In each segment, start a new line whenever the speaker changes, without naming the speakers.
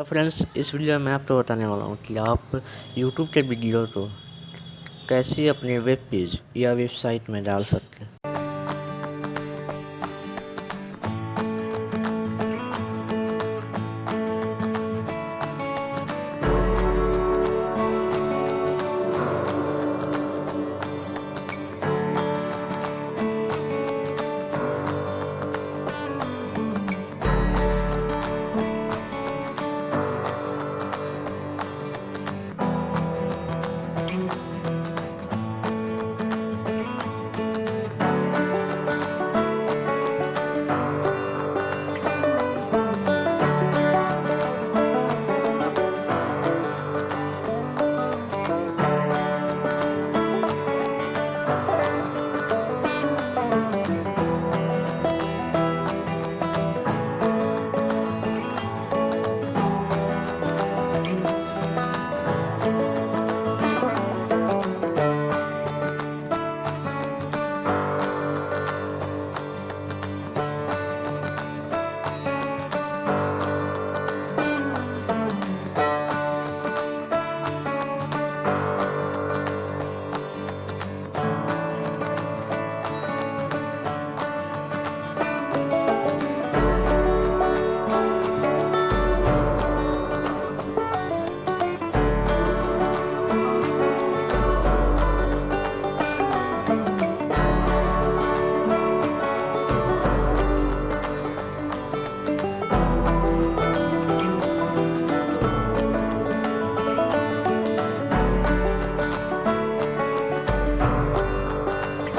तो फ्रेंड्स, इस वीडियो में आपको बताने वाला हूँ कि आप यूट्यूब के वीडियो को कैसे अपने वेब पेज या वेबसाइट में डाल सकते हैं।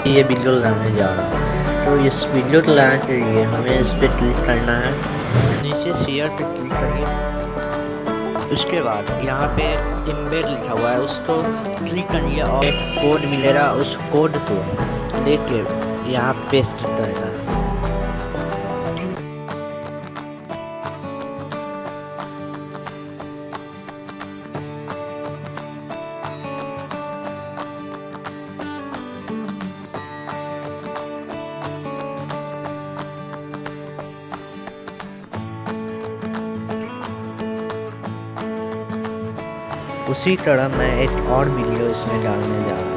ये वीडियो लाने जा रहा हूँ, तो इस वीडियो को लाने के लिए हमें इस पर क्लिक करना है। नीचे शेयर पे क्लिक करिए। उसके बाद यहाँ पे एम्बेड लिखा हुआ है, उसको क्लिक करिए और एक कोड मिलेगा। उस कोड को लेके यहाँ पेस्ट करेगा। उसी तरह मैं एक और वीडियो इसमें डालने जा रहा हूँ।